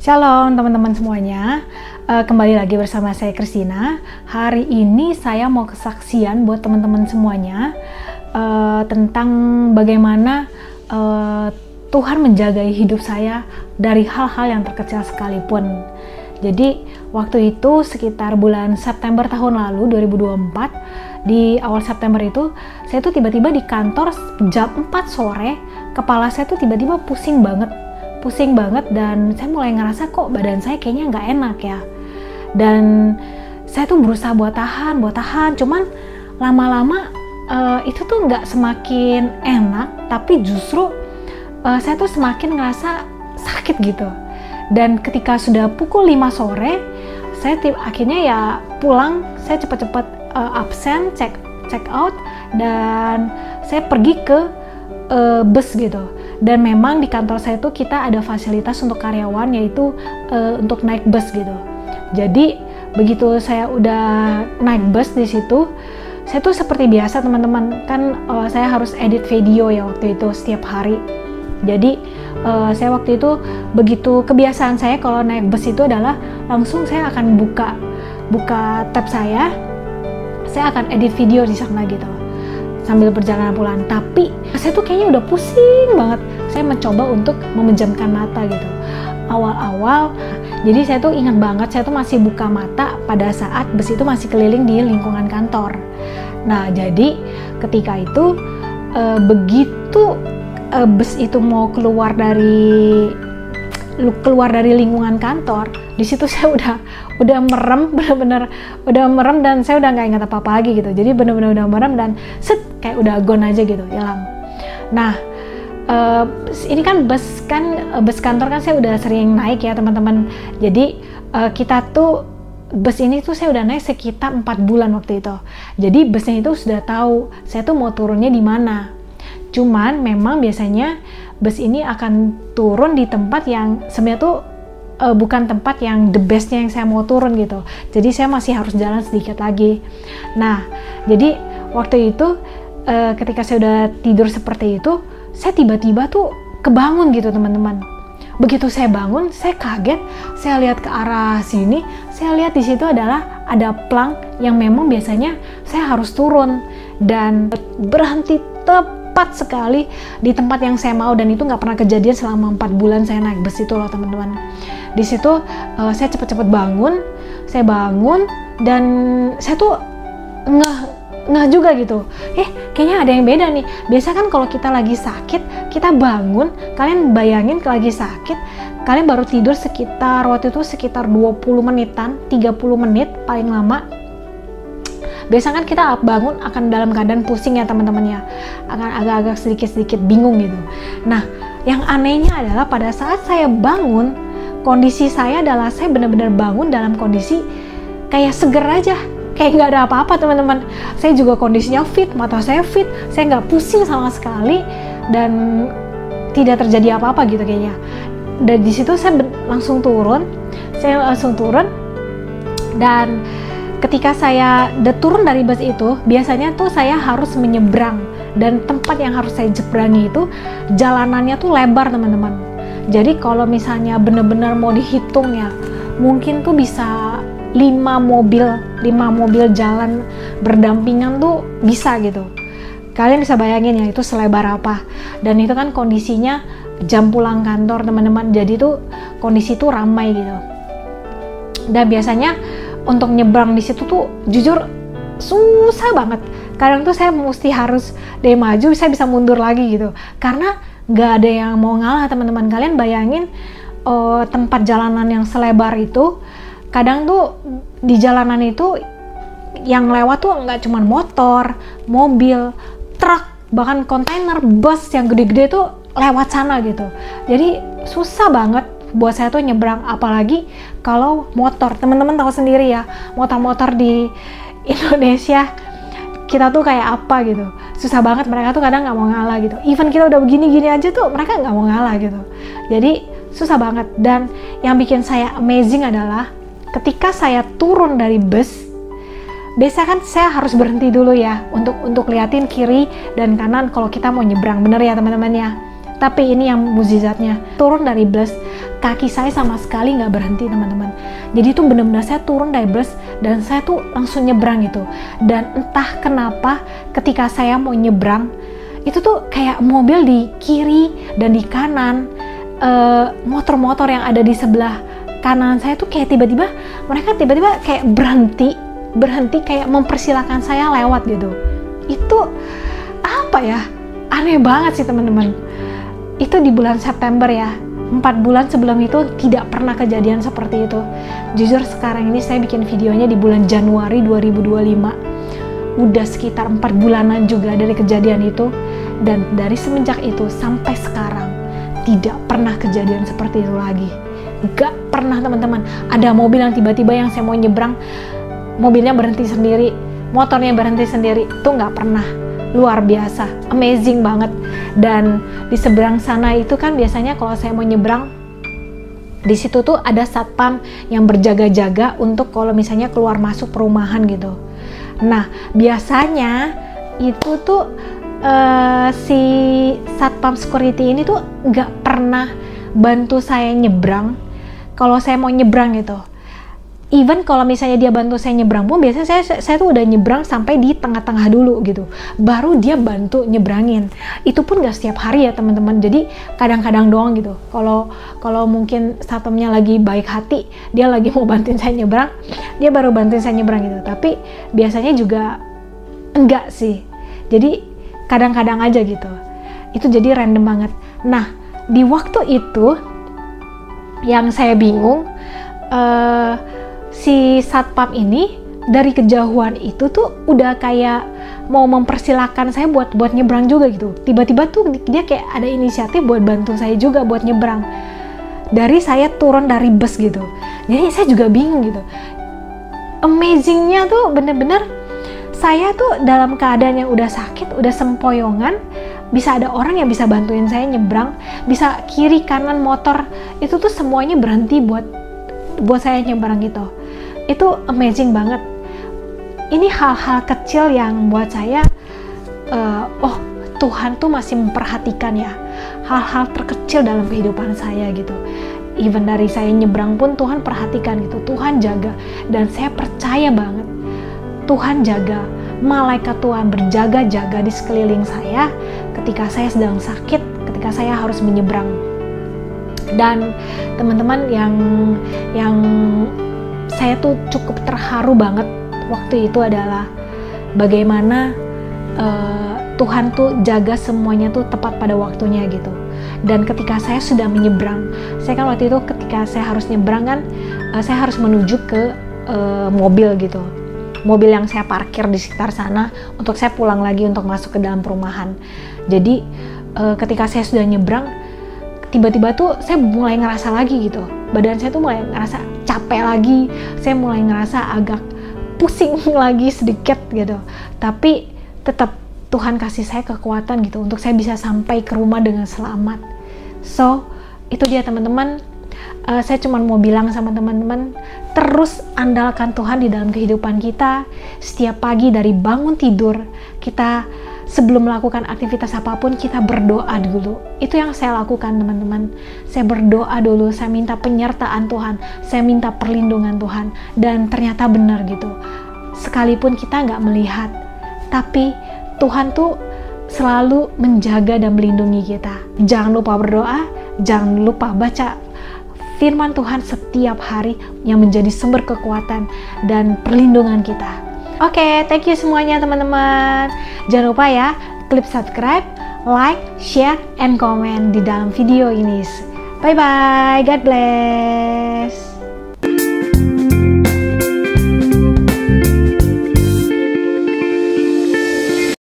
Shalom teman-teman semuanya, kembali lagi bersama saya Christina. Hari ini saya mau kesaksian buat teman-teman semuanya tentang bagaimana Tuhan menjaga hidup saya dari hal-hal yang terkecil sekalipun. Jadi waktu itu sekitar bulan September tahun lalu 2024, di awal September itu saya tuh tiba-tiba di kantor jam 4 sore, kepala saya tuh tiba-tiba pusing banget dan saya mulai ngerasa kok badan saya kayaknya nggak enak ya. Dan saya tuh berusaha buat tahan, cuman lama-lama itu tuh nggak semakin enak, tapi justru saya tuh semakin ngerasa sakit gitu. Dan ketika sudah pukul 5 sore, saya akhirnya ya pulang, saya cepat-cepat absen, check out, dan saya pergi ke bus gitu. Dan memang di kantor saya tuh kita ada fasilitas untuk karyawan, yaitu untuk naik bus gitu. Jadi begitu saya udah naik bus di situ, saya tuh seperti biasa teman-teman, kan saya harus edit video ya waktu itu setiap hari. Jadi saya waktu itu, begitu kebiasaan saya kalau naik bus itu adalah langsung saya akan buka tab saya akan edit video di sana gitu sambil perjalanan pulang. Tapi saya tuh kayaknya udah pusing banget. Saya mencoba untuk memejamkan mata gitu. Awal-awal, jadi saya tuh ingat banget, saya tuh masih buka mata pada saat bus itu masih keliling di lingkungan kantor. Nah, jadi ketika itu begitu bus itu mau keluar dari lingkungan kantor, di situ saya udah merem, bener-bener udah merem, dan saya udah nggak ingat apa-apa lagi gitu. Jadi bener-bener udah merem dan kayak udah gone aja gitu, hilang. Nah, ini kan bus kantor kan saya udah sering naik ya teman-teman. Jadi kita tuh bus ini tuh saya udah naik sekitar 4 bulan waktu itu. Jadi busnya itu sudah tahu saya tuh mau turunnya di mana. Cuman memang biasanya bus ini akan turun di tempat yang sebenarnya tuh bukan tempat yang the bestnya yang saya mau turun gitu. Jadi saya masih harus jalan sedikit lagi. Nah, jadi waktu itu ketika saya udah tidur seperti itu, saya tiba-tiba tuh kebangun gitu teman-teman. Begitu saya bangun, saya kaget, saya lihat ke arah sini, saya lihat di situ adalah ada plang yang memang biasanya saya harus turun, dan berhenti tepat sekali di tempat yang saya mau, dan itu nggak pernah kejadian selama 4 bulan saya naik bus itu loh teman-teman. Di situ saya cepet-cepet bangun, dan saya tuh ngeh juga gitu. Kayaknya ada yang beda nih. Biasa kan kalau kita lagi sakit, kita bangun, kalian bayangin lagi sakit, kalian baru tidur waktu itu sekitar 20 menitan, 30 menit paling lama. Biasanya kan kita bangun akan dalam keadaan pusing ya teman-teman ya, akan agak-agak sedikit-sedikit bingung gitu. Nah, yang anehnya adalah pada saat saya bangun, kondisi saya adalah saya benar-benar bangun dalam kondisi kayak seger aja, kayak nggak ada apa-apa teman-teman. Saya juga kondisinya fit, mata saya fit, saya nggak pusing sama sekali, dan tidak terjadi apa-apa gitu kayaknya. Dan di situ saya langsung turun, dan ketika saya turun dari bus itu, biasanya tuh saya harus menyeberang, dan tempat yang harus saya jebrangi itu jalanannya tuh lebar teman-teman. Jadi kalau misalnya benar-benar mau dihitung ya, mungkin tuh bisa 5 mobil jalan berdampingan tuh bisa gitu. Kalian bisa bayangin ya itu selebar apa. Dan itu kan kondisinya jam pulang kantor teman-teman, jadi tuh kondisi tuh ramai gitu. Dan biasanya untuk nyebrang di situ tuh jujur susah banget. Kadang tuh saya mesti harus dari maju, saya bisa mundur lagi gitu, karena nggak ada yang mau ngalah teman-teman. Kalian bayangin tempat jalanan yang selebar itu, kadang tuh di jalanan itu yang lewat tuh nggak cuma motor, mobil, truk, bahkan kontainer, bus yang gede-gede tuh lewat sana gitu. Jadi susah banget buat saya tuh nyebrang, apalagi kalau motor. Teman-teman tahu sendiri ya, motor-motor di Indonesia kita tuh kayak apa gitu. Susah banget, mereka tuh kadang nggak mau ngalah gitu. Even kita udah begini-gini aja tuh mereka nggak mau ngalah gitu. Jadi susah banget. Dan yang bikin saya amazing adalah ketika saya turun dari bus, biasa kan saya harus berhenti dulu ya untuk liatin kiri dan kanan kalau kita mau nyebrang, bener ya teman-teman ya. Tapi ini yang mukjizatnya, turun dari bus, kaki saya sama sekali nggak berhenti teman-teman. Jadi itu benar-benar saya turun dari bus dan saya tuh langsung nyebrang gitu. Dan entah kenapa ketika saya mau nyebrang, itu tuh kayak mobil di kiri dan di kanan, motor-motor yang ada di sebelah kanan saya tuh kayak tiba-tiba mereka kayak berhenti kayak mempersilahkan saya lewat gitu. Itu apa ya, aneh banget sih teman-teman. Itu di bulan September ya, 4 bulan sebelum itu tidak pernah kejadian seperti itu. Jujur sekarang ini saya bikin videonya di bulan Januari 2025, udah sekitar 4 bulanan juga dari kejadian itu. Dan dari semenjak itu sampai sekarang tidak pernah kejadian seperti itu lagi. Gak pernah teman-teman. Ada mobil yang tiba-tiba yang saya mau nyebrang, mobilnya berhenti sendiri, motornya berhenti sendiri. Itu gak pernah. Luar biasa, amazing banget. Dan di seberang sana itu kan biasanya kalau saya mau nyebrang, di situ tuh ada satpam yang berjaga-jaga untuk kalau misalnya keluar masuk perumahan gitu. Nah biasanya itu tuh si satpam security ini tuh nggak pernah bantu saya nyebrang kalau saya mau nyebrang gitu. Even kalau misalnya dia bantu saya nyebrang pun biasanya saya tuh udah nyebrang sampai di tengah-tengah dulu gitu, baru dia bantu nyebrangin. Itu pun gak setiap hari ya teman-teman, jadi kadang-kadang doang gitu. Kalau mungkin satpamnya lagi baik hati, dia lagi mau bantuin saya nyebrang, dia baru bantuin saya nyebrang gitu. Tapi biasanya juga enggak sih, jadi kadang-kadang aja gitu. Itu jadi random banget. Nah di waktu itu yang saya bingung, si satpam ini dari kejauhan itu tuh udah kayak mau mempersilahkan saya buat nyebrang juga gitu. Tiba-tiba tuh dia kayak ada inisiatif buat bantu saya juga buat nyebrang. Dari saya turun dari bus gitu. Jadi saya juga bingung gitu. Amazingnya tuh bener-bener saya tuh dalam keadaan yang udah sakit, udah sempoyongan, bisa ada orang yang bisa bantuin saya nyebrang, bisa kiri kanan motor itu tuh semuanya berhenti buat saya nyebrang gitu. Itu amazing banget. Ini hal-hal kecil yang buat saya oh Tuhan tuh masih memperhatikan ya hal-hal terkecil dalam kehidupan saya gitu. Even dari saya nyebrang pun Tuhan perhatikan gitu, Tuhan jaga. Dan saya percaya banget Tuhan jaga, malaikat Tuhan berjaga-jaga di sekeliling saya ketika saya sedang sakit, ketika saya harus menyeberang. Dan teman-teman yang saya tuh cukup terharu banget waktu itu adalah bagaimana Tuhan tuh jaga semuanya tuh tepat pada waktunya gitu. Dan ketika saya sudah menyeberang, saya kan waktu itu ketika saya harus nyeberang kan, saya harus menuju ke mobil gitu, mobil yang saya parkir di sekitar sana untuk saya pulang lagi untuk masuk ke dalam perumahan. Jadi ketika saya sudah nyeberang, tiba-tiba tuh saya mulai ngerasa lagi gitu, badan saya tuh mulai ngerasa capek lagi, saya mulai ngerasa agak pusing lagi sedikit gitu. Tapi tetap Tuhan kasih saya kekuatan gitu untuk saya bisa sampai ke rumah dengan selamat. So itu dia teman-teman, saya cuma mau bilang sama teman-teman, terus andalkan Tuhan di dalam kehidupan kita. Setiap pagi dari bangun tidur, kita sebelum melakukan aktivitas apapun, kita berdoa dulu. Itu yang saya lakukan teman-teman. Saya berdoa dulu, saya minta penyertaan Tuhan, saya minta perlindungan Tuhan. Dan ternyata benar gitu, sekalipun kita nggak melihat, tapi Tuhan tuh selalu menjaga dan melindungi kita. Jangan lupa berdoa, jangan lupa baca firman Tuhan setiap hari yang menjadi sumber kekuatan dan perlindungan kita. Oke, thank you semuanya teman-teman. Jangan lupa ya, klik subscribe, like, share, and comment di dalam video ini. Bye-bye, God bless.